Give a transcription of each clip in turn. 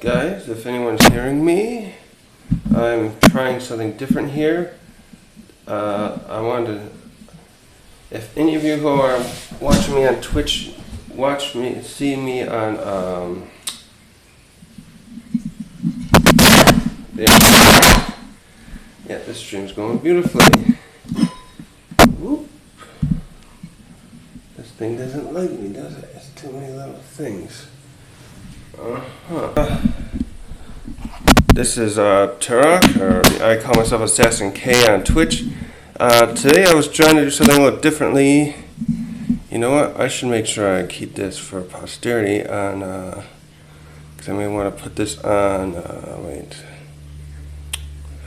Guys, if anyone's hearing me, I'm trying something different here. I wanted to, if any of you who are watching me on Twitch, see me on, there. Yeah, this stream's going beautifully. Whoop. This thing doesn't like me, does it? It's too many little things. This is Turok, or I call myself Assassin K on Twitch. Today I was trying to do something a little differently. You know what? I should make sure I keep this for posterity on, because I may want to put this on, wait.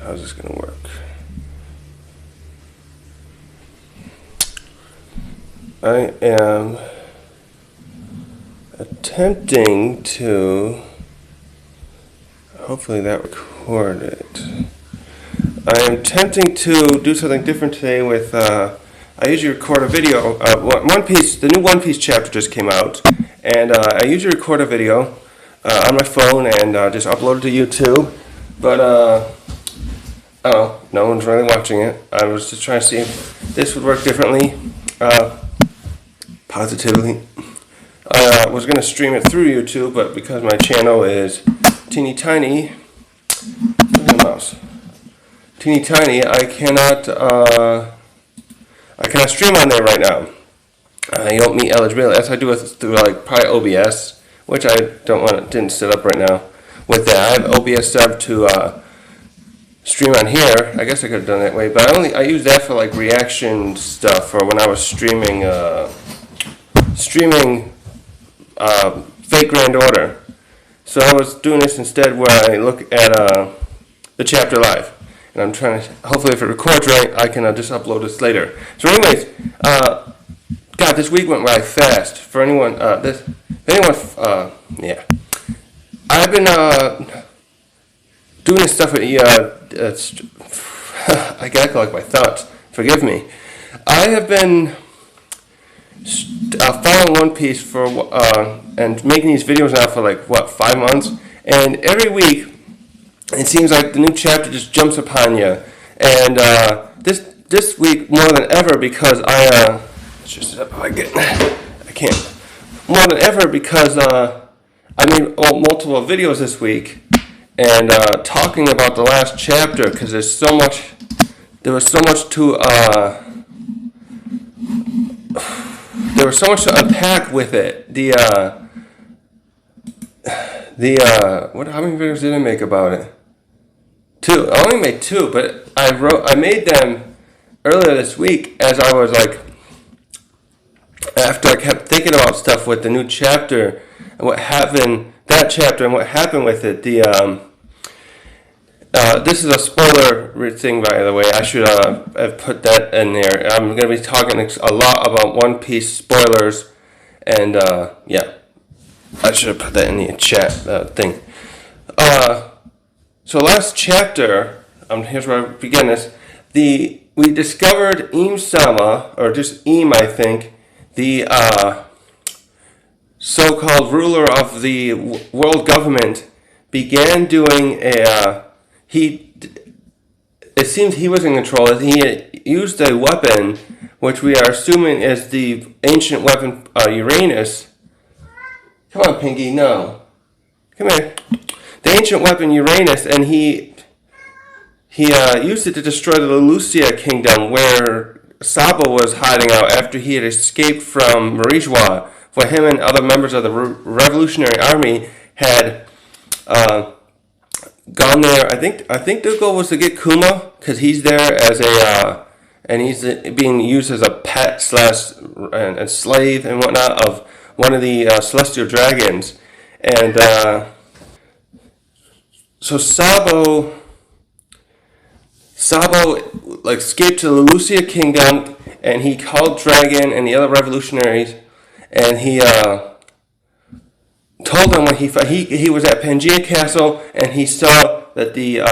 How's this going to work? I am attempting to, hopefully that recorded. I am attempting to do something different today with, I usually record a video. One Piece, the new One Piece chapter just came out, and I usually record a video on my phone and just upload it to YouTube, but I don't know, no one's really watching it. I was just trying to see if this would work differently, positively. I was going to stream it through YouTube, but because my channel is teeny tiny, I cannot stream on there right now. I don't meet eligibility. As I do it through like probably OBS, which I didn't set up right now. With that, I have OBS set up to stream on here. I guess I could have done it that way, but I use that for like reaction stuff, or when I was streaming Fake Grand Order. So I was doing this instead where I look at the chapter live. And I'm trying to, hopefully if it records right, I can just upload this later. So anyways, God, this week went really fast. For anyone, yeah. I've been doing this stuff with, I gotta collect my thoughts. Forgive me. I have been following One Piece for and making these videos now for like 5 months, and every week it seems like the new chapter just jumps upon you. And this week more than ever, because I can't more than ever because I made multiple videos this week and talking about the last chapter, because there was so much to unpack with it. How many videos did I make about it? 2. I only made 2, but I made them earlier this week as I was like, after I kept thinking about stuff with the new chapter and what happened, that chapter and what happened with it. This is a spoiler thing, by the way. I should have put that in there. I'm going to be talking a lot about One Piece spoilers, and yeah, I should have put that in the chat thing. So last chapter, here's where I begin this. We discovered Im-sama, or just Im, I think, the so-called ruler of the world government, began doing it seems he was in control. He used a weapon, which we are assuming is the ancient weapon Uranus. Come on, Pinky, no. Come here. The ancient weapon Uranus, and he used it to destroy the Lucia kingdom, where Sabo was hiding out after he had escaped from Marijois, where him and other members of the Revolutionary Army had gone there. I think their goal was to get Kuma, because he's there as and he's being used as a pet / and slave and whatnot of one of the celestial dragons. And so Sabo like escaped to the Lucia kingdom, and he called Dragon and the other revolutionaries, and he told them when he was at Pangea Castle, and he saw that the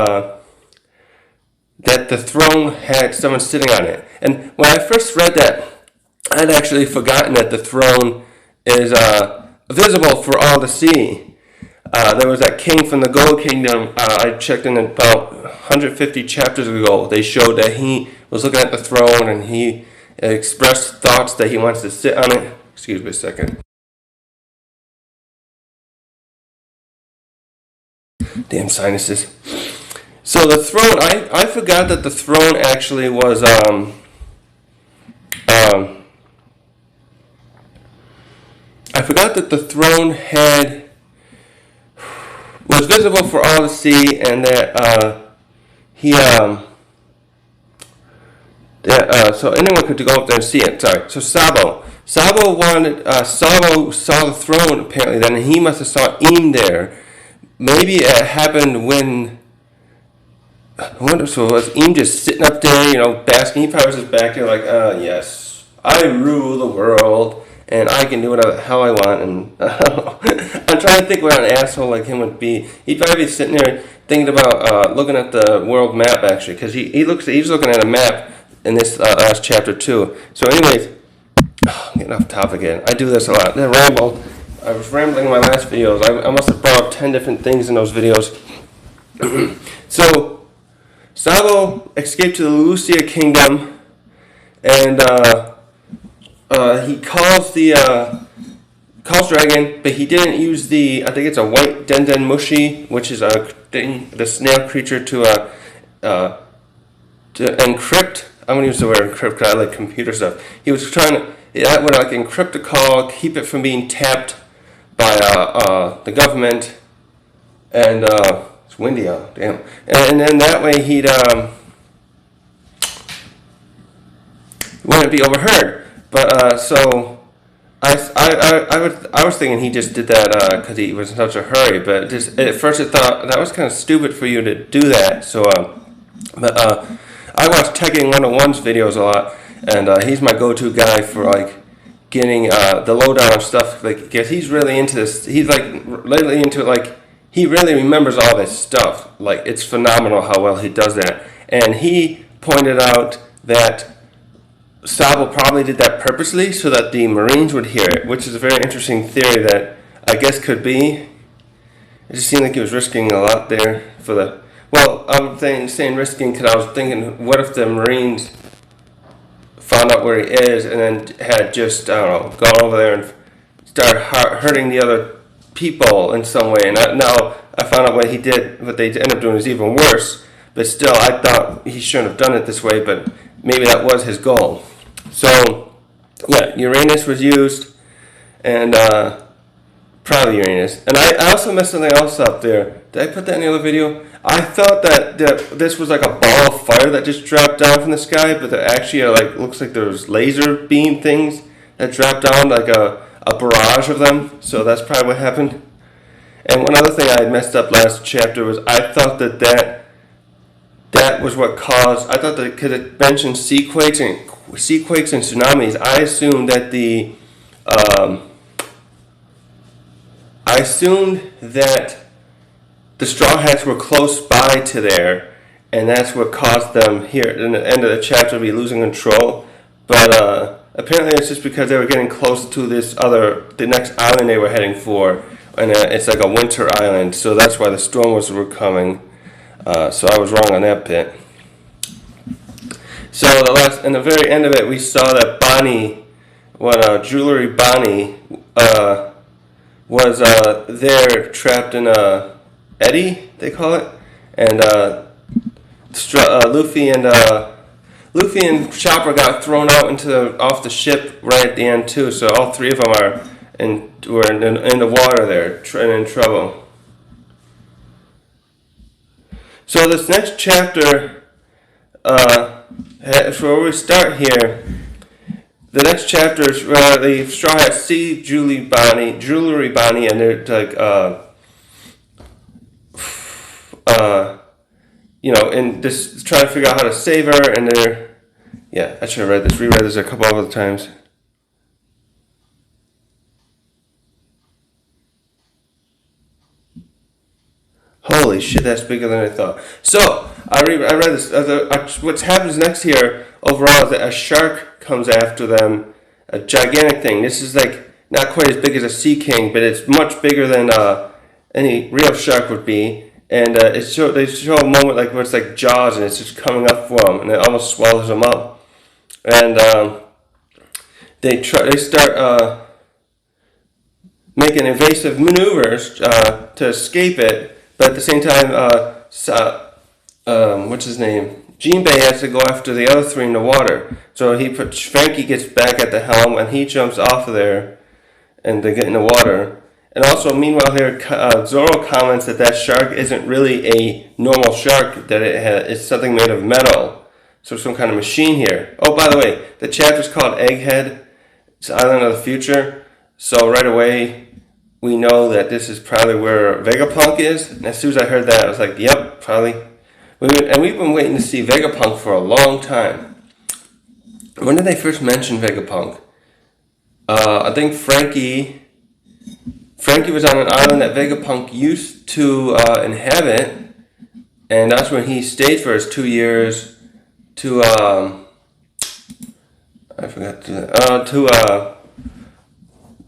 throne had someone sitting on it. And when I first read that, I'd actually forgotten that the throne is visible for all to see. There was that king from the Gold Kingdom. I checked in about 150 chapters ago. They showed that he was looking at the throne and he expressed thoughts that he wants to sit on it. Excuse me a second. Damn sinuses. So the throne, I forgot that the throne actually was I forgot that the throne was visible for all to see, and that so anyone could go up there and see it. Sorry. So Sabo saw the throne apparently. Then he must have saw Eam there. Maybe it happened when. I wonder. So was Eam just sitting up there, basking? He probably was just back there like, yes, I rule the world. And I can do whatever the hell I want. And I'm trying to think what an asshole like him would be. He'd probably be sitting there thinking about looking at the world map, actually, because he's looking at a map in this last chapter too. So, anyways, getting off topic again. I do this a lot. I was rambling in my last videos. I must have brought up 10 different things in those videos. So, Sabo escaped to the Lucia Kingdom, and he calls Dragon, but he didn't use I think it's a white Denden Mushi, which is the snail creature to encrypt. I'm going to use the word encrypt because I like computer stuff. He was trying to, that would encrypt the call, keep it from being tapped by the government, and it's windy out, damn. And then that way he'd wouldn't be overheard. But so I was thinking he just did that because he was in such a hurry. But just at first I thought that was kind of stupid for you to do that. So I watch Teching 101's videos a lot, and he's my go-to guy for getting the lowdown of stuff. Because he's really into this. He's lately into it. He really remembers all this stuff. It's phenomenal how well he does that. And he pointed out that Sabo probably did that purposely so that the Marines would hear it, which is a very interesting theory that I guess could be. It just seemed like he was risking a lot there for the. Well, I'm saying risking because I was thinking, what if the Marines found out where he is and then had just, I don't know, gone over there and started hurting the other people in some way. And now I found out what he did, what they ended up doing was even worse. But still, I thought he shouldn't have done it this way, but maybe that was his goal. So, yeah, Uranus was used, and probably Uranus. And I also messed something else up there. Did I put that in the other video? I thought that this was like a ball of fire that just dropped down from the sky, but there actually looks like there's laser beam things that dropped down, like a barrage of them. So that's probably what happened. And one other thing I had messed up last chapter was I thought that was what caused. I thought that because it mentioned seaquakes and tsunamis, I assumed that the Straw Hats were close by to there, and that's what caused them here in the end of the chapter to be losing control. But apparently, it's just because they were getting close to the next island they were heading for, and it's like a winter island, so that's why the storms were coming. So I was wrong on that bit. So in the very end of it, we saw that Jewelry Bonnie was there trapped in a eddy, they call it, and Luffy and Chopper got thrown out off the ship right at the end too. So all three of them were in the water there and in trouble. So this next chapter, where we start here, the next chapter is where the Straw Hats see Jewelry Bonnie, and they're and just trying to figure out how to save her, and I should have reread this a couple of other times. Holy shit, that's bigger than I thought. So, I read this. What happens next here, overall, is that a shark comes after them. A gigantic thing. This is not quite as big as a sea king, but it's much bigger than any real shark would be. And they show a moment like where it's like Jaws and it's just coming up for him and it almost swallows him up. And they start making evasive maneuvers to escape it, but at the same time, what's his name? Jinbei has to go after the other three in the water. So Frankie gets back at the helm and he jumps off of there, and they get in the water. And also, meanwhile, here Zoro comments that shark isn't really a normal shark; that it's something made of metal, so some kind of machine here. Oh, by the way, the chapter's called Egghead. It's Island of the Future. So right away, we know that this is probably where Vegapunk is. And as soon as I heard that, I was like, yep, probably. And we've been waiting to see Vegapunk for a long time. When did they first mention Vegapunk? I think Frankie was on an island that Vegapunk used to inhabit. And that's when he stayed for his 2 years to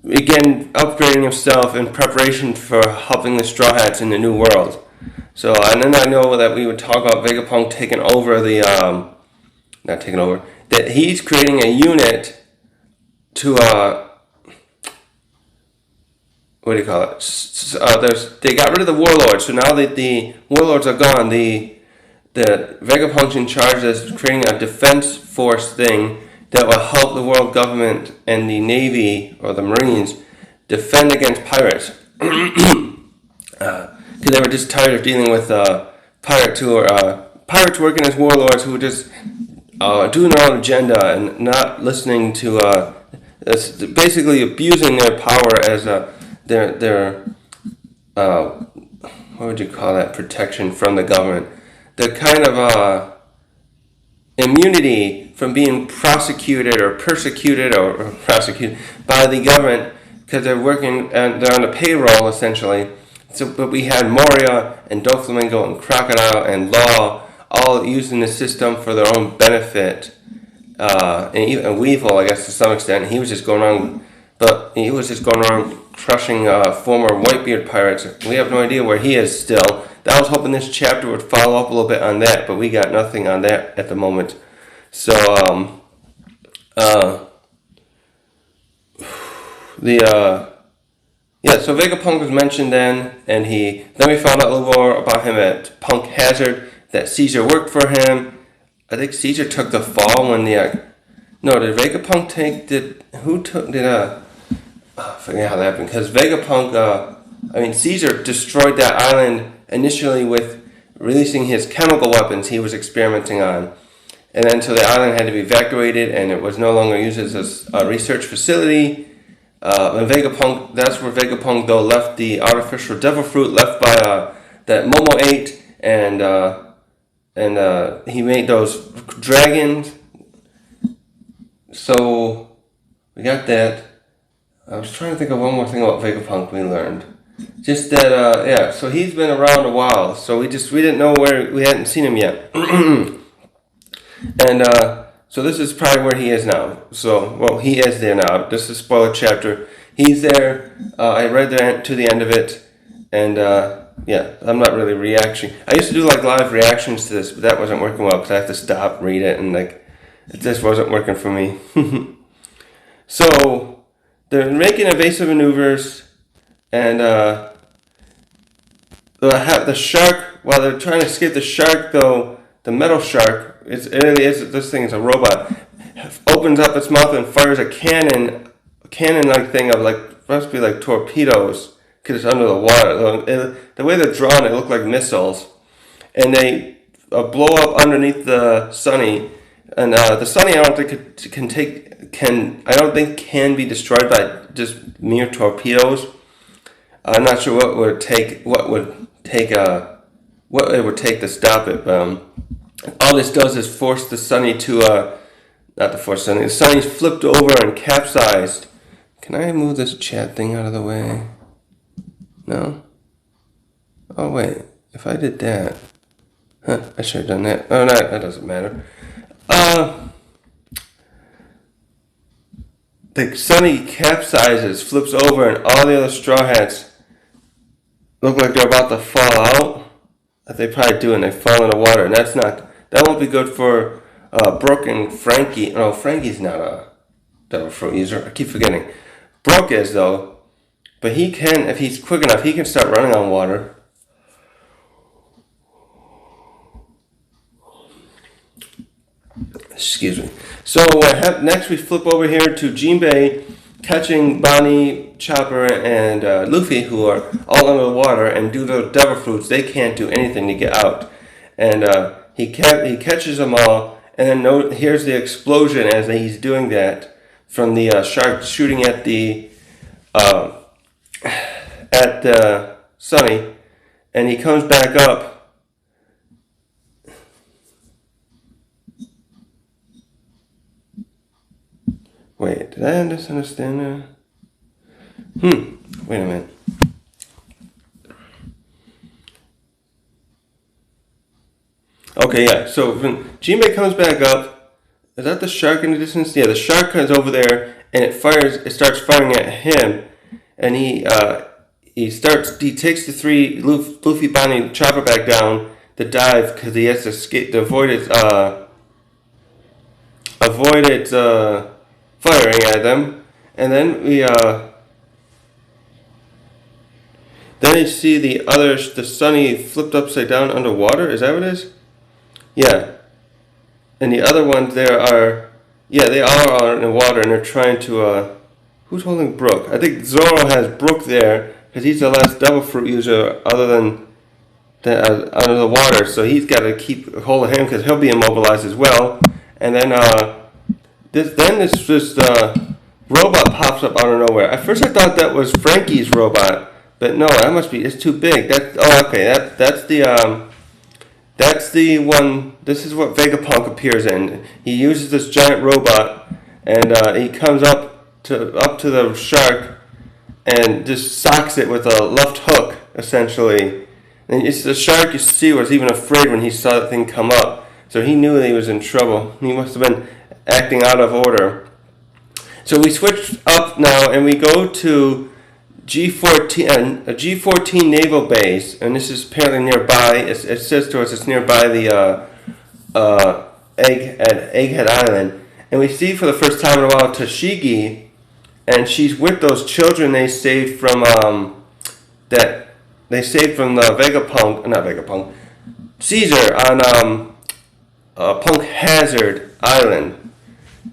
again, upgrading himself in preparation for helping the Straw Hats in the New World. So, and then I know that we would talk about Vegapunk taking over that he's creating a unit to, what do you call it? They got rid of the warlords, so now that the warlords are gone, the Vegapunk's in charge of creating a defense force thing that will help the world government and the Navy or the Marines defend against pirates. Because they were just tired of dealing with pirates working as warlords who were just doing their own agenda and not listening to, basically abusing their power as their what would you call that, protection from the government. The kind of immunity from being prosecuted or persecuted or prosecuted by the government because they're working and they're on the payroll essentially. So, but we had Moria and Doflamingo and Crocodile and Law all using the system for their own benefit. And even Weevil, I guess to some extent, he was just going around crushing former Whitebeard pirates. We have no idea where he is still. I was hoping this chapter would follow up a little bit on that, but we got nothing on that at the moment. So, so Vegapunk was mentioned then, and then we found out a little more about him at Punk Hazard, that Caesar worked for him. I think Caesar took the fall when did Vegapunk I forget how that happened, because Vegapunk, Caesar destroyed that island initially with releasing his chemical weapons he was experimenting on. And then so the island had to be evacuated and it was no longer used as a research facility. And that's where Vegapunk though left the artificial devil fruit left by that Momo ate, and he made those dragons. So we got that. I was trying to think of one more thing about Vegapunk we learned. Just that, so he's been around a while, so we didn't know we hadn't seen him yet. And, so this is probably where he is now. He is there now. This is a spoiler chapter. He's there. I read to the end of it, and, I'm not really reacting. I used to do, live reactions to this, but that wasn't working well, because I have to stop, read it, and, it just wasn't working for me. So, they're making evasive maneuvers, and the shark, while they're trying to escape the shark, though, the metal shark, this thing is a robot, opens up its mouth and fires a cannon-like thing of must be like torpedoes, because it's under the water. The way they're drawn, it look like missiles, and they blow up underneath the Sunny, and the Sunny I don't think can be destroyed by just mere torpedoes. I'm not sure what it would take to stop it. But all this does is force the Sunny to the Sunny's flipped over and capsized. Can I move this chat thing out of the way? No? Oh wait, if I did that, I should have done that. Oh no, that doesn't matter. The Sunny capsizes, flips over, and all the other Straw Hats look like they're about to fall out. That they probably do, and they fall in the water, and that won't be good for Brooke and Frankie. No, Frankie's not a devil fruit user. I keep forgetting. Brooke is though, but he can, if he's quick enough, he can start running on water. Excuse me. So next we flip over here to Jinbei catching Bonnie, Chopper, and Luffy, who are all under the water, and due to the devil fruits, they can't do anything to get out. And he catches them all, and then here's the explosion as he's doing that from the shark shooting at the Sunny, and he comes back up. Wait, did I misunderstand that? Wait a minute. Okay, yeah. So when Jinbei comes back up, is that the shark in the distance? Yeah, the shark comes over there and it starts firing at him, and he takes the three Luffy, Bonnie, Chopper back down to dive because he has to escape to avoid it firing at them, and then you see the Sunny flipped upside down underwater. Is that what it is? Yeah. And the other ones they are in the water, and they're trying to who's holding Brook? I think Zoro has Brook there because he's the last devil fruit user other than under the water, so he's got to keep hold of him because he'll be immobilized as well. And then this robot pops up out of nowhere. At first I thought that was Frankie's robot, but no, that must be, it's too big. That's the one. This is what Vegapunk appears in. He uses this giant robot, and he comes up to the shark and just socks it with a left hook, essentially. And it's the shark, you see, was even afraid when he saw that thing come up. So he knew that he was in trouble. He must have been acting out of order. So we switch up now and we go to G14, a G14 naval base, and this is apparently nearby. It says to us it's nearby the Egghead Island, and we see for the first time in a while Tashigi, and she's with those children they saved from the Caesar on Punk Hazard Island,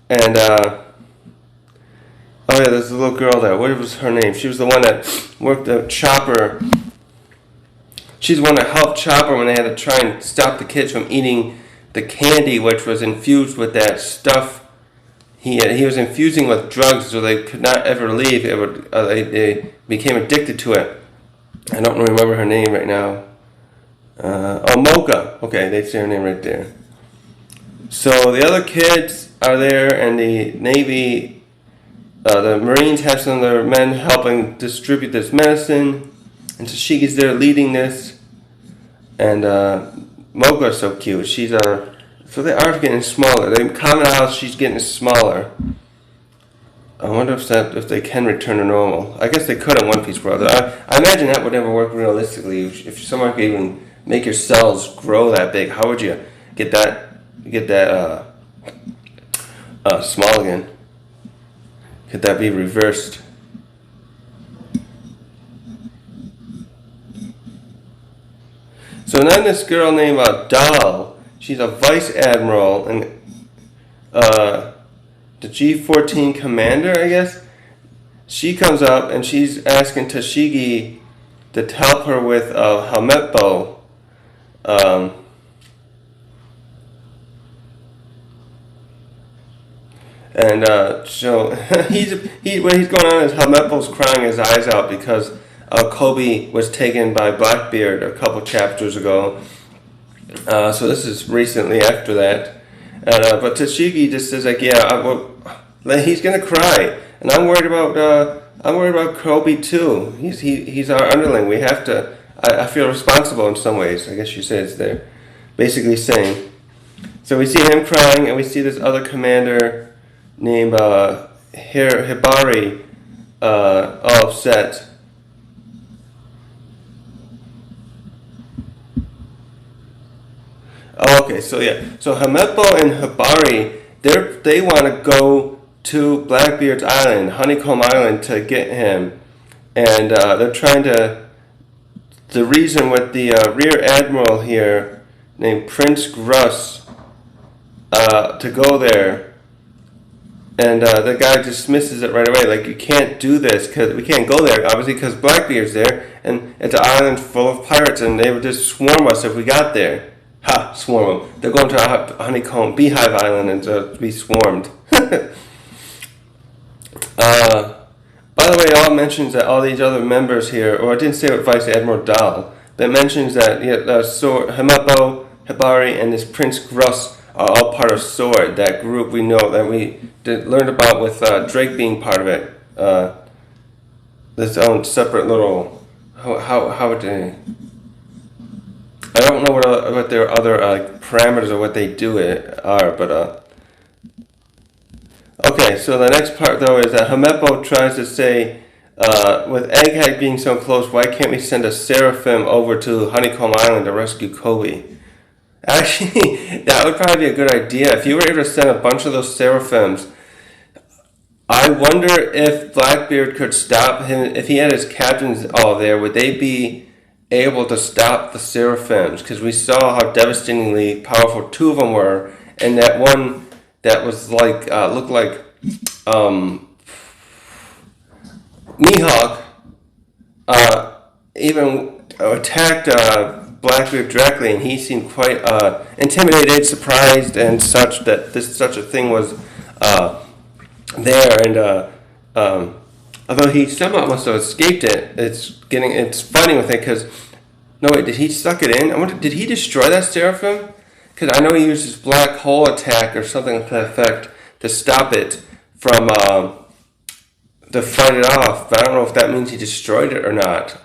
and oh yeah, there's a little girl there. What was her name? She was the one that worked the Chopper. She's the one that helped Chopper when they had to try and stop the kids from eating the candy, which was infused with that stuff. He was infusing with drugs, so they could not ever leave. They became addicted to it. I don't remember her name right now. Mocha. Okay, they say her name right there. So the other kids are there, and the Navy. The Marines have some of their men helping distribute this medicine, and Tashigi's there leading this, and Moga's so cute. She's so they are getting smaller. They comment out she's getting smaller. I wonder if they can return to normal. I guess they could in One Piece World. I imagine that would never work realistically. If someone could even make your cells grow that big, how would you get that small again? Could that be reversed? So then this girl named Dal, she's a vice admiral and the G14 commander, I guess. She comes up and she's asking Tashigi to help her with Helmetbo. And so when he's going on, his Helmetbo's crying his eyes out because Kobe was taken by Blackbeard a couple chapters ago. So this is recently after that. But Tashigi just says like, he's gonna cry, and I'm worried about Kobe too. He's our underling. We have to. I feel responsible in some ways. I guess you say it's there, basically saying. So we see him crying, and we see this other commander named Hibari, all upset. Oh, okay, so yeah. So Hamepo and Hibari, they want to go to Blackbeard's island, Honeycomb Island, to get him. And they're trying to. The reason with the rear admiral here, named Prince Gruss, to go there, and the guy dismisses it right away. Like, you can't do this because we can't go there, obviously, because Blackbeard's there, and it's an island full of pirates, and they would just swarm us if we got there. Ha! Swarm them. They're going to Honeycomb Beehive Island and to be swarmed. By the way, it all mentions that all these other members here, or I didn't say with Vice Admiral Dahl, but it mentions that Himepo, Hibari, and this Prince Gruss are all part of SWORD, that group we know that we learned about with Drake being part of it. This own separate little. How would they? I don't know what their other parameters or what they do are, but. Okay, so the next part though is that Hamepo tries to say, with Egghead being so close, why can't we send a Seraphim over to Honeycomb Island to rescue Kobe? Actually, that would probably be a good idea. If you were able to send a bunch of those Seraphims, I wonder if Blackbeard could stop him, if he had his captains all there, would they be able to stop the Seraphims? Because we saw how devastatingly powerful two of them were, and that one that was like looked like Mihawk even attacked Blackbeard directly, and he seemed quite intimidated, surprised, and such that such a thing was there. And although he somehow must have escaped it, it's funny with it because no wait, did he suck it in? I wonder, did he destroy that Seraphim? Because I know he used his black hole attack or something like that effect to stop it from, to fight it off. But I don't know if that means he destroyed it or not.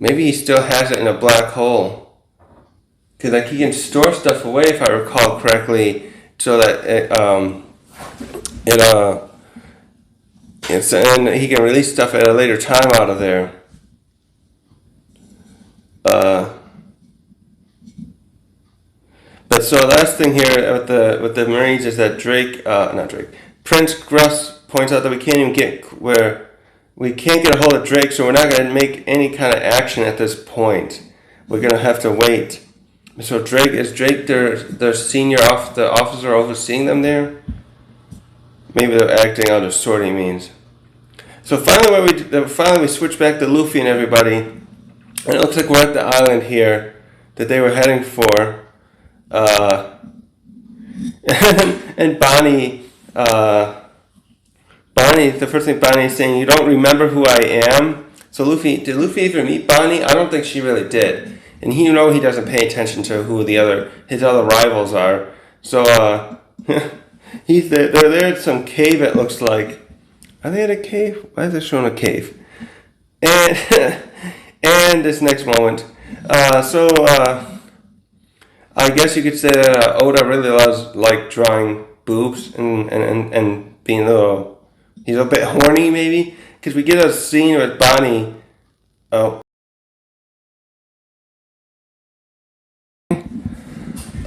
Maybe he still has it in a black hole. Because like he can store stuff away, if I recall correctly, so that and he can release stuff at a later time out of there. But so the last thing here with the Marines is that Prince Gruss points out that we can't get a hold of Drake, so we're not going to make any kind of action at this point. We're going to have to wait. So is Drake their senior the officer overseeing them there? Maybe they're acting out of SWORD, he means. So finally we switch back to Luffy and everybody, and it looks like we're at the island here that they were heading for. And Bonnie, the first thing Bonnie is saying, you don't remember who I am? So did Luffy ever meet Bonnie? I don't think she really did. And he doesn't pay attention to who his other rivals are. So, they're there at some cave, it looks like. Are they at a cave? Why is it showing a cave? And, and this next moment. I guess you could say that Oda really loves drawing boobs and being he's a bit horny maybe, because we get a scene with Bonnie.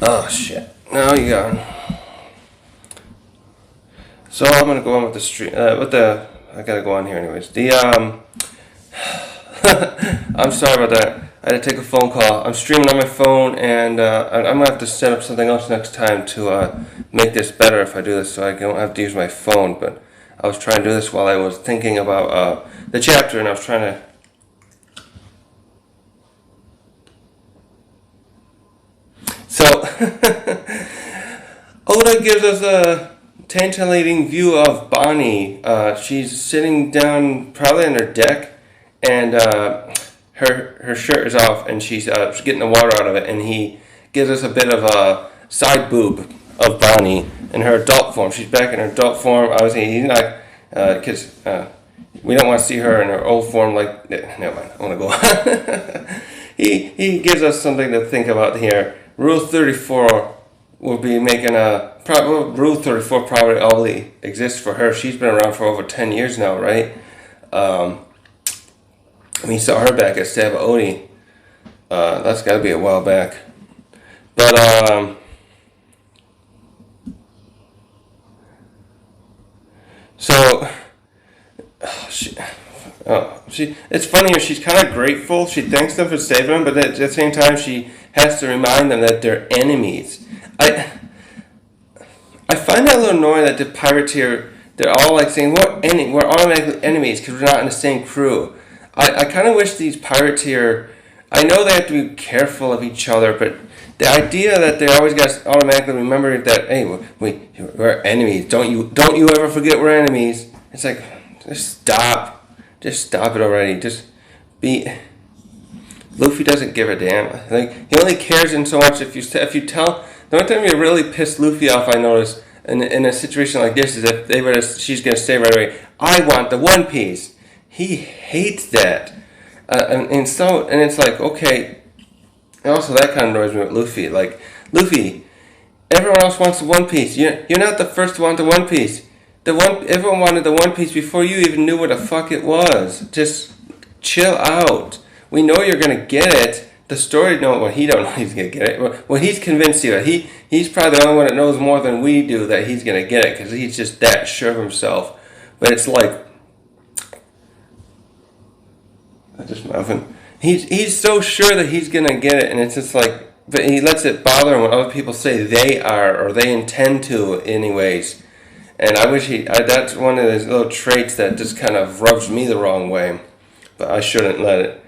Oh shit! Now you got. So I'm gonna go on with the stream. I gotta go on here anyways. I'm sorry about that. I had to take a phone call. I'm streaming on my phone, and I'm going to have to set up something else next time to make this better if I do this, so I don't have to use my phone. But I was trying to do this while I was thinking about the chapter, and I was trying to... So, Oda gives us a tantalating view of Bonnie. She's sitting down probably on her deck, and... Her shirt is off, and she's getting the water out of it, and he gives us a bit of a side boob of Bonnie in her adult form. She's back in her adult form. Obviously, he's not, because we don't want to see her in her old form. Never mind. I want to go on. He gives us something to think about here. Rule 34 will be making Rule 34 probably only exists for her. She's been around for over 10 years now, right? We saw her back at Sabaody. That's got to be a while back. But so it's funny. She's kind of grateful. She thanks them for saving them, but at the same time, she has to remind them that they're enemies. I find that a little annoying that the pirates here, they're all like saying, we're automatically enemies because we're not in the same crew. I kind of wish these pirates here, I know they have to be careful of each other, but the idea that they always got to automatically remember that, hey, we're enemies. Don't you ever forget we're enemies. It's like, just stop. Just stop it already. Just be... Luffy doesn't give a damn. Like, he only cares in so much if you tell... The only time you really piss Luffy off, I notice, in a situation like this, is if she's going to say right away, I want the One Piece. He hates that. And it's like, okay. And also, that kind of annoys me with Luffy. Like, Luffy, everyone else wants the One Piece. You're not the first to want the One Piece. Everyone wanted the One Piece before you even knew what the fuck it was. Just chill out. We know you're gonna get it. The story, he don't know he's gonna get it. Well, he's convinced you. He's probably the only one that knows more than we do that he's gonna get it because he's just that sure of himself. But it's like, he's so sure that he's gonna get it, and it's just like, but he lets it bother him when other people say they are or they intend to, anyways. And I wish that's one of those little traits that just kind of rubs me the wrong way. But I shouldn't let it.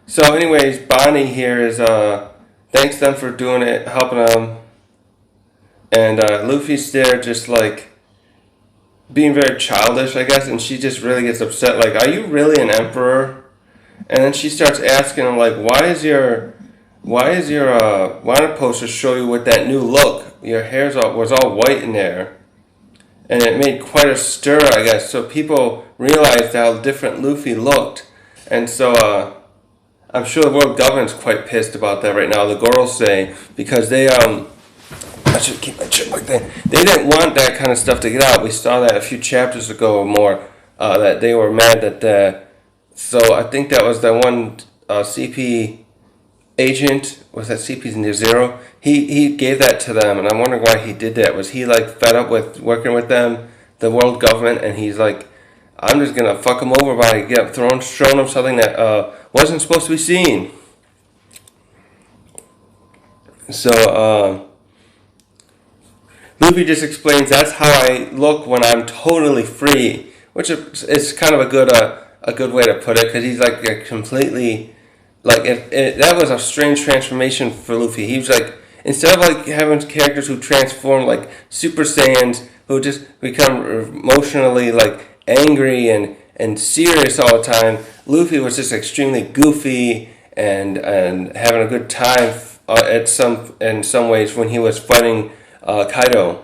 So anyways, Bonnie here is, thanks them for doing it, helping them. And Luffy's there just like being very childish, I guess. And she just really gets upset. Like, are you really an emperor? And then she starts asking him, like, why is your wanted poster show you with that new look? Your hair was all white in there. And it made quite a stir, I guess. So people realized how different Luffy looked. And so I'm sure the world government's quite pissed about that right now, the Gorosei, because they, I should keep my chin like that. They didn't want that kind of stuff to get out. We saw that a few chapters ago or more, that they were mad that, so I think that was the one CP agent, was that CP0? He gave that to them, and I'm wondering why he did that. Was he like fed up with working with them, the world government, and he's like, I'm just gonna fuck him over by showing him something that wasn't supposed to be seen. So Luffy just explains that's how I look when I'm totally free, which is kind of a good way to put it, because he's like a completely, like that was a strange transformation for Luffy. He was like, instead of like having characters who transform like Super Saiyans, who just become emotionally like angry and serious all the time, Luffy was just extremely goofy and having a good time in some ways when he was fighting Kaido.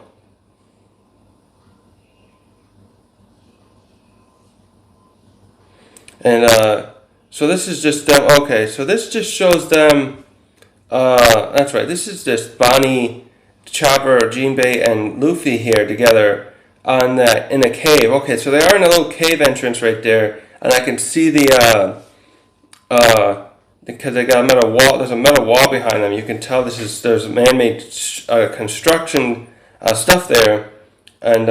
And so this is just them. Okay, so this just shows them. That's right. This is just Bonnie, Chopper, Jinbei, and Luffy here together in a cave. Okay, so they are in a little cave entrance right there, and I can see because they got a metal wall. There's a metal wall behind them. You can tell there's man-made construction stuff there, and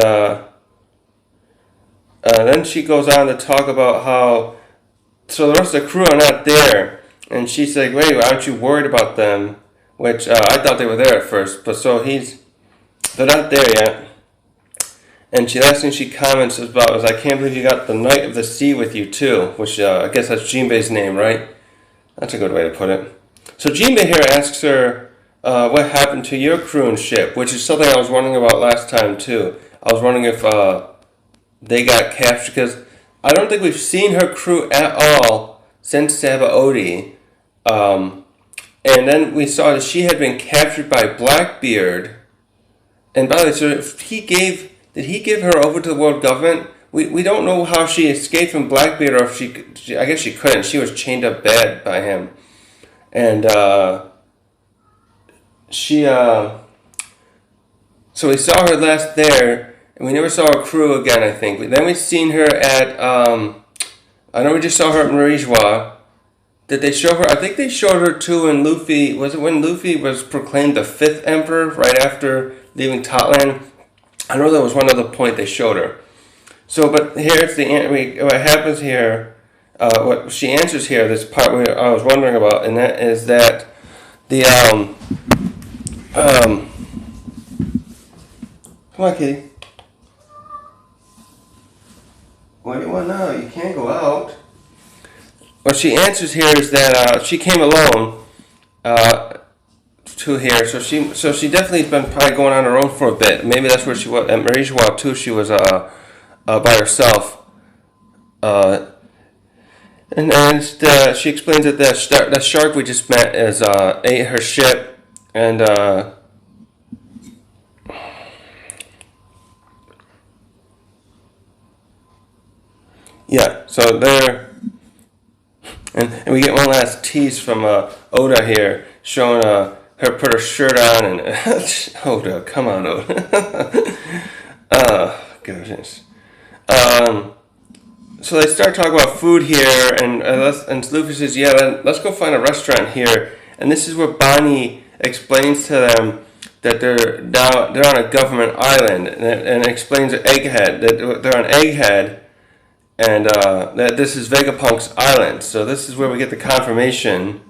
then she goes on to talk about how. So the rest of the crew are not there. And she's like, wait, aren't you worried about them? Which I thought they were there at first. But so they're not there yet. And the last thing she comments about is, I can't believe you got the Knight of the Sea with you too. Which I guess that's Jinbei's name, right? That's a good way to put it. So Jinbei here asks her, what happened to your crew and ship? Which is something I was wondering about last time too. I was wondering if they got captured, because I don't think we've seen her crew at all since Sabaody. And then we saw that she had been captured by Blackbeard. And by the way, so did he give her over to the world government? We don't know how she escaped from Blackbeard, or if I guess she couldn't. She was chained up bad by him. And so we saw her last there. And we never saw her crew again, I think. Then we seen her at, I know we just saw her at Marijois. Did they show her? I think they showed her too when Luffy, was it when Luffy was proclaimed the 5th Emperor right after leaving Totland? I know that was one other point they showed her. So, but here's what happens here, what she answers here, this part where I was wondering about, and that is that the, come on, kitty. What do you want now? You can't go out. What she answers here is that she came alone to here, so she definitely has been probably going on her own for a bit. Maybe that's where she was at Marishawa too. She was by herself, and she explains that the shark we just met ate her ship, and yeah, so there. And we get one last tease from Oda here, showing her put her shirt on, and Oda, come on, Oda. Oh, goodness. So they start talking about food here, and Luffy says, yeah, let's go find a restaurant here. And this is where Bonnie explains to them that they're on a government island, and explains Egghead, that they're on Egghead, and that this is Vegapunk's island. So this is where we get the confirmation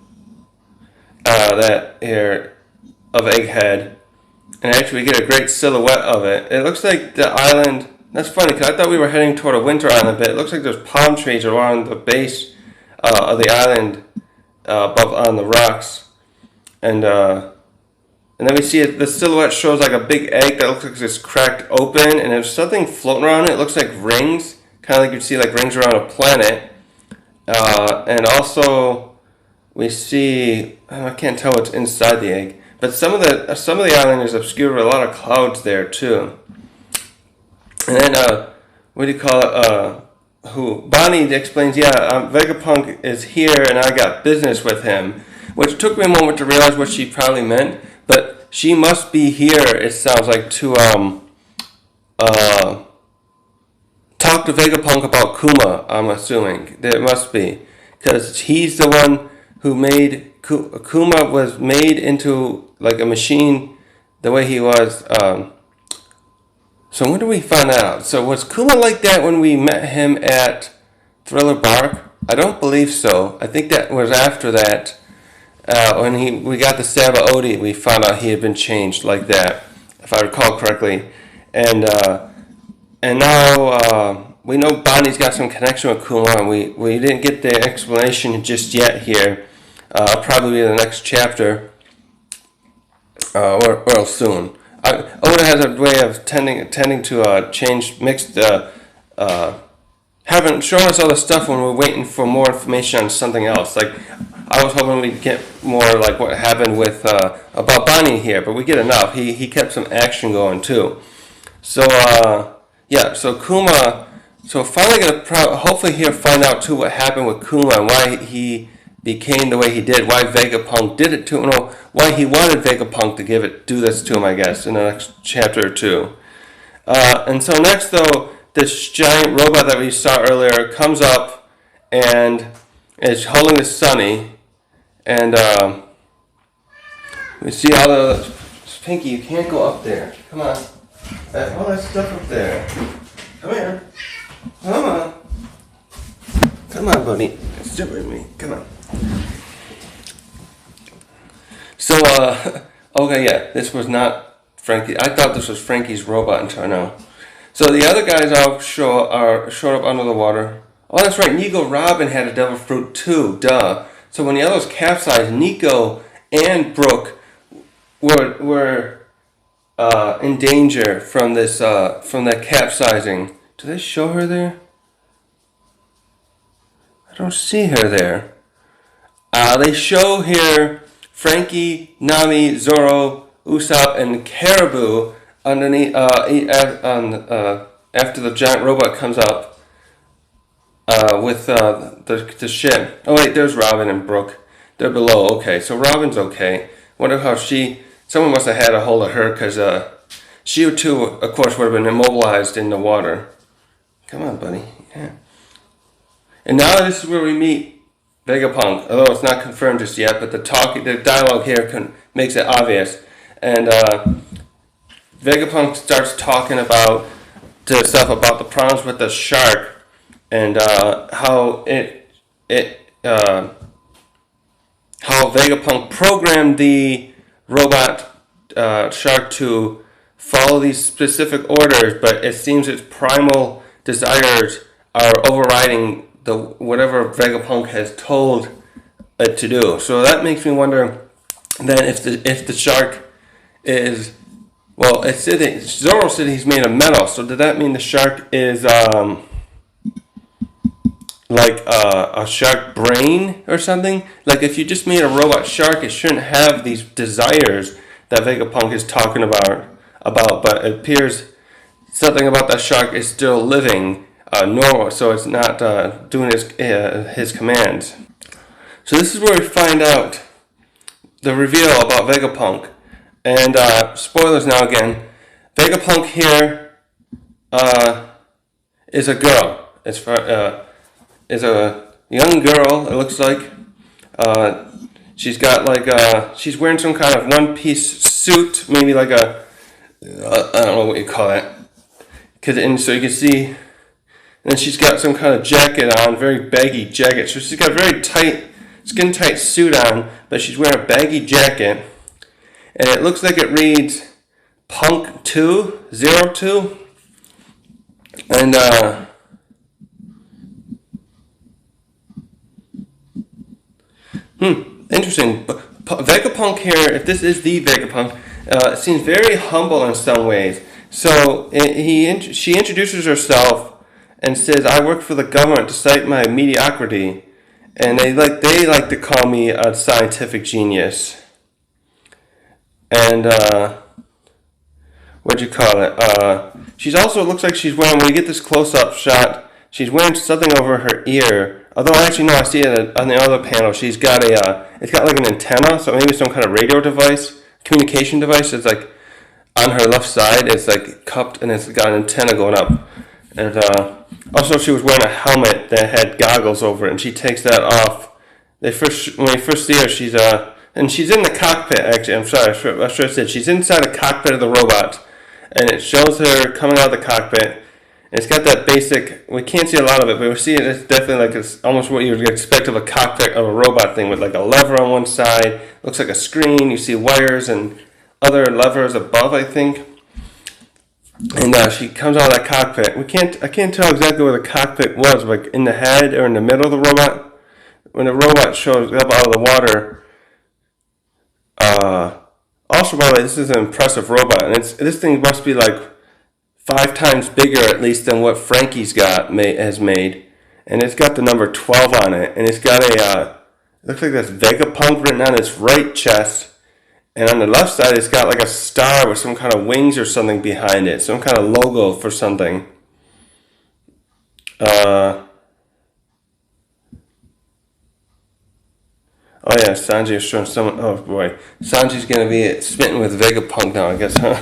that here of Egghead, and actually we get a great silhouette of it. It looks like the island. That's funny because I thought we were heading toward a winter island, but it looks like there's palm trees along the base of the island above on the rocks, and then we see the silhouette shows like a big egg that looks like it's cracked open, and there's something floating around it. It looks like rings. Kind of like you'd see like rings around a planet, and also we see, I can't tell what's inside the egg, but some of the island is obscured with a lot of clouds there too. And then what do you call it? Bonnie explains, yeah, Vegapunk is here, and I got business with him, which took me a moment to realize what she probably meant, but she must be here. It sounds like to talk to Vegapunk about Kuma, I'm assuming. It must be. Because he's the one who made... Kuma was made into like a machine the way he was. So when did we find that out? So was Kuma like that when we met him at Thriller Bark? I don't believe so. I think that was after that. When we got the Saba Odi, we found out he had been changed like that, if I recall correctly. And now we know Bonnie's got some connection with Kuma, and we didn't get the explanation just yet here. Probably in the next chapter, or soon. Oda has a way of tending to change, mixed, having shown us all the stuff when we're waiting for more information on something else. Like I was hoping we'd get more like what happened with about Bonnie here, but we get enough. He kept some action going too. So yeah, so Kuma. So finally gonna hopefully here find out too what happened with Kuma and why he became the way he did, why Vegapunk did it to him, why he wanted Vegapunk to do this to him, I guess, in the next chapter or two. And so next though, this giant robot that we saw earlier comes up and is holding the Sunny, and we see all the... Pinky, you can't go up there. Come on. All that stuff up there. Come here. Come on. Come on, buddy. Sit with me. Come on. So, okay, yeah, this was not Frankie. I thought this was Frankie's robot until I know. So the other guys all showed up under the water. Oh, that's right. Nico Robin had a devil fruit too. Duh. So when the others capsized, Nico and Brooke were in danger from this from that capsizing. Do they show her there? I don't see her there. They show here Frankie, Nami, Zoro, Usopp, and Caribou underneath after the giant robot comes up with the ship. Oh wait, there's Robin and Brooke. They're below. Okay, so Robin's okay. Wonder how someone must have had a hold of her, because she too, of course, would have been immobilized in the water. Come on, buddy. Yeah. And now this is where we meet Vegapunk, although it's not confirmed just yet, but the dialogue here makes it obvious. And Vegapunk starts talking about the stuff about the problems with the shark and how Vegapunk programmed the robot shark to follow these specific orders, but it seems its primal desires are overriding whatever Vegapunk has told it to do. So that makes me wonder then if the shark is, well, Zoro said he's made of metal. So did that mean the shark is like a shark brain or something? Like if you just made a robot shark, it shouldn't have these desires that Vegapunk is talking about. But it appears something about that shark is still living normal, so it's not doing his commands. So this is where we find out the reveal about Vegapunk. And spoilers now again. Vegapunk here is a girl. Is a young girl, it looks like. She's got like she's wearing some kind of one-piece suit, maybe like a I don't know what you call it. And so you can see, and then she's got some kind of jacket on, very baggy jacket. So she's got a very tight, skin-tight suit on, but she's wearing a baggy jacket. And it looks like it reads Punk 202. And interesting. Vegapunk here, if this is the Vegapunk, seems very humble in some ways. So she introduces herself and says, "I work for the government to cite my mediocrity," and they like to call me a scientific genius. And what'd you call it? She's also, it looks like she's wearing, when you get this close-up shot, she's wearing something over her ear. Although actually no, I see it on the other panel. She's got it's got like an antenna, so maybe some kind of radio device, communication device. It's like on her left side. It's like cupped, and it's got an antenna going up. And also, she was wearing a helmet that had goggles over it, and she takes that off. When we first see her, she's and she's in the cockpit. Actually, I'm sorry, I should have said she's inside the cockpit of the robot, and it shows her coming out of the cockpit. And it's got that basic. We can't see a lot of it, but we see it. It's definitely like it's almost what you would expect of a cockpit of a robot thing, with like a lever on one side. Looks like a screen. You see wires and other levers above, I think. And she comes out of that cockpit. I can't tell exactly where the cockpit was, like in the head or in the middle of the robot. When the robot shows up out of the water. Also, by the way, this is an impressive robot, and this thing must be like 5 times bigger at least than what Frankie's has made, and it's got the number 12 on it, and it's got it looks like there's Vegapunk written on its right chest, and on the left side it's got like a star with some kind of wings or something behind it, some kind of logo for something. Oh yeah, Sanji is showing someone. Oh boy, Sanji's gonna be smitten with Vegapunk now, I guess, huh?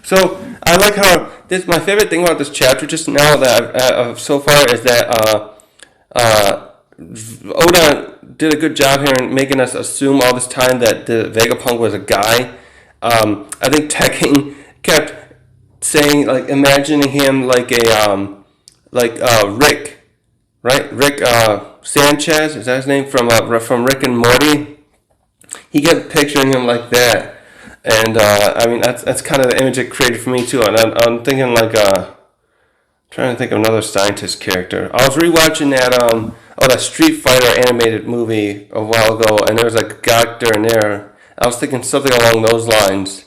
So I like how this. My favorite thing about this chapter just now that so far is that Oda did a good job here in making us assume all this time that the Vegapunk was a guy. I think Tekken kept saying, like, imagining him like a Rick, right? Rick Sanchez, is that his name, from Rick and Morty? He kept picturing him like that, and I mean that's kind of the image it created for me too. And I'm thinking like trying to think of another scientist character. I was rewatching that Street Fighter animated movie a while ago, and there was like a character in there. I was thinking something along those lines,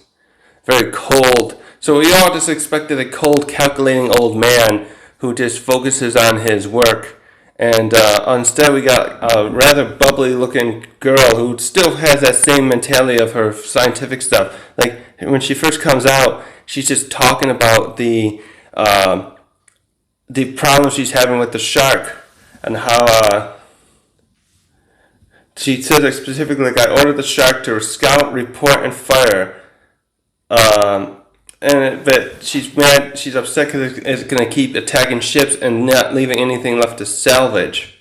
very cold. So we all just expected a cold, calculating old man who just focuses on his work. And instead we got a rather bubbly-looking girl who still has that same mentality of her scientific stuff. Like, when she first comes out, she's just talking about the problem she's having with the shark, and how she says, like, specifically, like, I ordered the shark to scout, report, and fire. But she's mad, she's upset because it's going to keep attacking ships and not leaving anything left to salvage.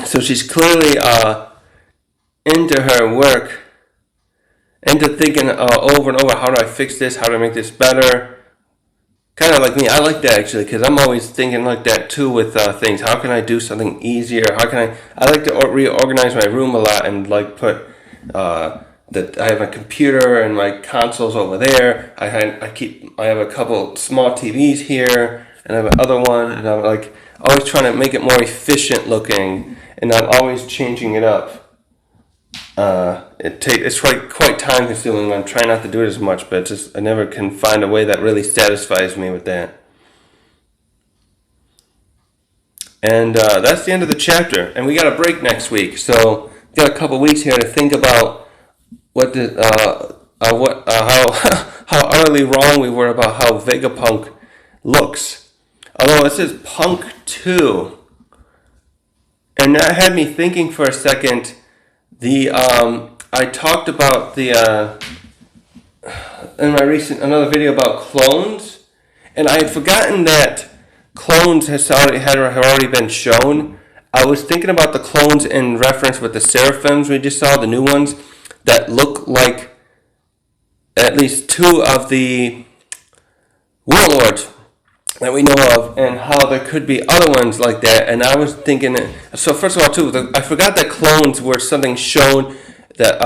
So she's clearly into her work, into thinking over and over, how do I fix this? How do I make this better? Kind of like me. I like that actually, because I'm always thinking like that too with things. How can I do something easier? How can I like to reorganize my room a lot and like put that I have a computer and my consoles over there. I have a couple small TVs here, and I have another one, and I'm like always trying to make it more efficient looking, and I'm always changing it up. It's quite time consuming. I'm trying not to do it as much, but I never can find a way that really satisfies me with that. And that's the end of the chapter. And we got a break next week, so we got a couple weeks here to think about how utterly wrong we were about how Vegapunk looks. Although it says Punk 2, and that had me thinking for a second. I talked about in my another video about clones, and I had forgotten that clones have already been shown. I was thinking about the clones in reference with the seraphims we just saw, the new ones that look like at least two of the warlords that we know of, and how there could be other ones like that. And I was thinking, so first of all, too, I forgot that clones were something shown that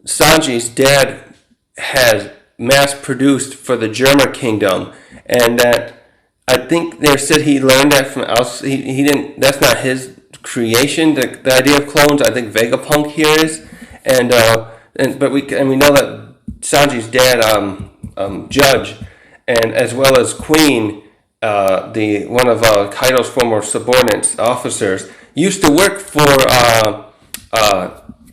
Sanji's dad has mass-produced for the German kingdom, and that I think they said he learned that from else. He didn't. That's not his creation. The idea of clones, I think Vegapunk here is, but we know that Sanji's dad, Judge, and as well as Queen, one of Kaido's former subordinates, officers, used to work for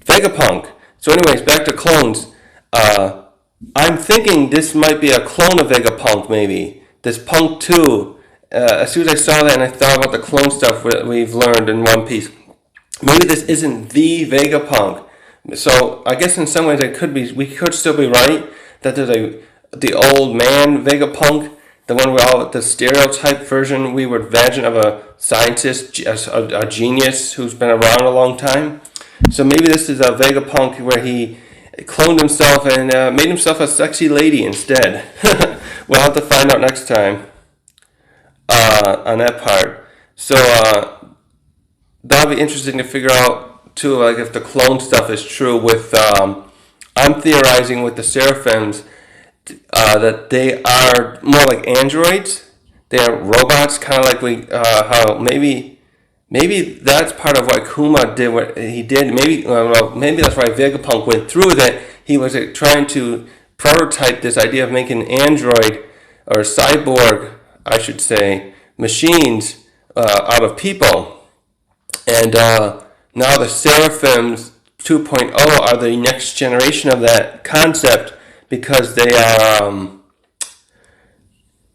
Vegapunk. So anyways, back to clones. I'm thinking this might be a clone of Vegapunk, maybe. This Punk 2. As soon as I saw that and I thought about the clone stuff we've learned in One Piece, maybe this isn't the Vegapunk. So I guess in some ways we could still be right that there's the old man Vegapunk, the one with the stereotype version we would imagine of a scientist, a genius who's been around a long time. So maybe this is a Vegapunk where he cloned himself and made himself a sexy lady instead. We'll have to find out next time on that part. So that'll be interesting to figure out too, like if the clone stuff is true. With I'm theorizing with the seraphims that they are more like androids. They are robots, kind of like how maybe that's part of why Kuma did what he did. Maybe that's why Vegapunk went through that. He was trying to prototype this idea of making android or cyborg, I should say, machines out of people. And now the Seraphims 2.0 are the next generation of that concept, because they are,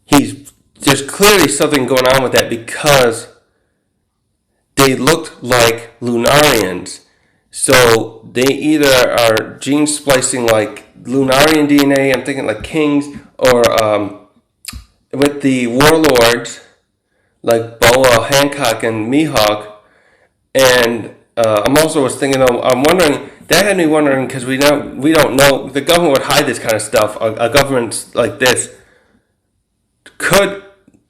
there's clearly something going on with that, because they look like Lunarians. So they either are gene splicing like Lunarian DNA, I'm thinking like Kings, or with the warlords like Boa, Hancock, and Mihawk. And I'm wondering, that had me wondering, because we don't know, the government would hide this kind of stuff, a government like this. Could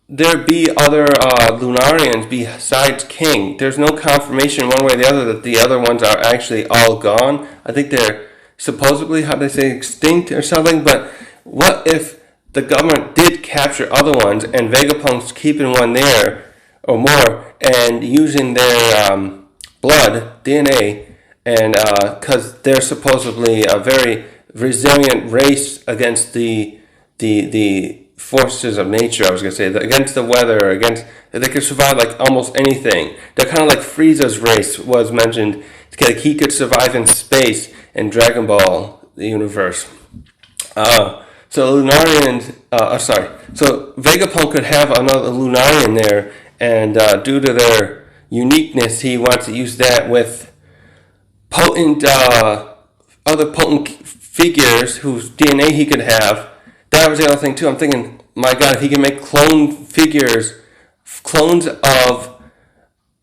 there be other Lunarians besides King? There's no confirmation one way or the other that the other ones are actually all gone. I think they're supposedly, how do they say, extinct or something. But what if the government did capture other ones and Vegapunk's keeping one there or more and using their blood, DNA, and because they're supposedly a very resilient race against the forces of nature, I was going to say, against the weather, they could survive like almost anything. They're kind of like Frieza's race was mentioned. He could survive in space in Dragon Ball, the universe. So Lunarians, so Vegapunk could have another Lunarian there, and due to their uniqueness, he wants to use that with other potent figures whose DNA he could have. That was the other thing too. I'm thinking, my God, if he can make clone figures, clones of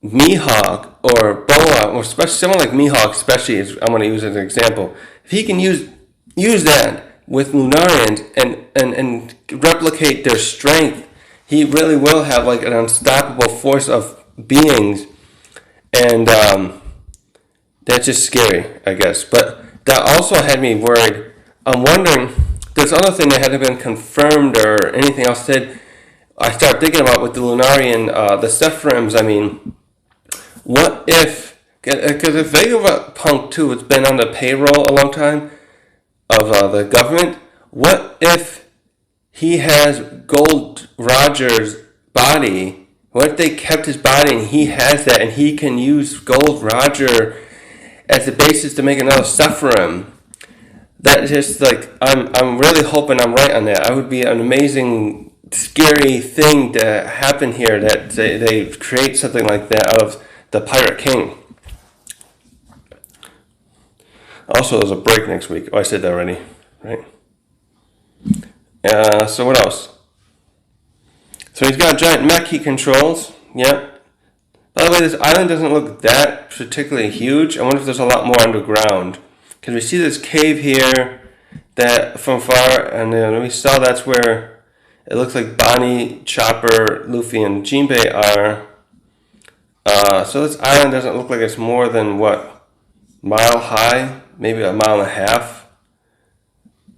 Mihawk or Boa, or especially someone like Mihawk, especially, I'm going to use as an example. If he can use that with Lunarians and replicate their strength, he really will have like an unstoppable force of beings, and that's just scary, I guess. But that also had me worried. I'm wondering, there's other thing that hadn't been confirmed or anything else said. I started thinking about with the Lunarian, the Sephiroms. I mean, what if, because if Vegapunk too has been on the payroll a long time of the government, what if he has Gold Roger's body? What if they kept his body and he has that and he can use Gold Roger as the basis to make another Sephirom? That just like, I'm really hoping I'm right on that. That would be an amazing, scary thing to happen here, that they create something like that out of the Pirate King. Also, there's a break next week. Oh, I said that already, right? So what else? So he's got a giant mech he controls. Yep. By the way, this island doesn't look that particularly huge. I wonder if there's a lot more underground. Because we see this cave here that from far, and then we saw that's where it looks like Bonnie, Chopper, Luffy, and Jinbei are. So this island doesn't look like it's more than, what, mile high? Maybe a mile and a half.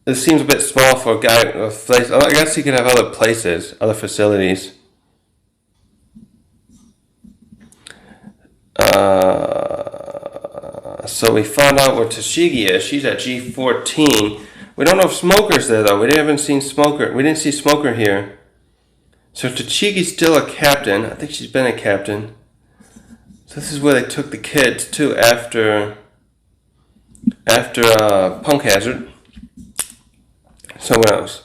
This seems a bit small for a guy with place. I guess he could have other places, other facilities. So we found out where Tashigi is. She's at G14. We don't know if Smoker's there though. We haven't seen Smoker. We didn't see Smoker here. So Tachigi's still a captain. I think she's been a captain. So this is where they took the kids to after Punk Hazard. So what else?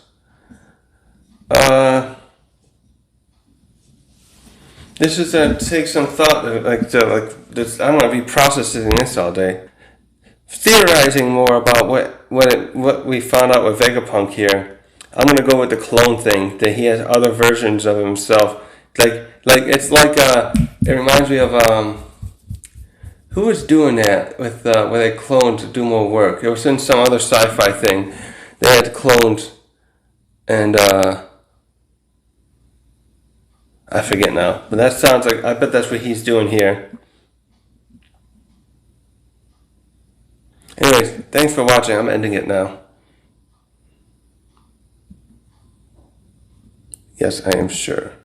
This is take some thought, like this. I don't want to be processing this all day, theorizing more about what we found out with Vegapunk here. I'm gonna go with the clone thing, that he has other versions of himself. Like it's like it reminds me of who was doing that with where they cloned to do more work. It was in some other sci-fi thing. They had clones, and I forget now. But that sounds like, I bet that's what he's doing here. Anyways, thanks for watching. I'm ending it now. Yes, I am sure.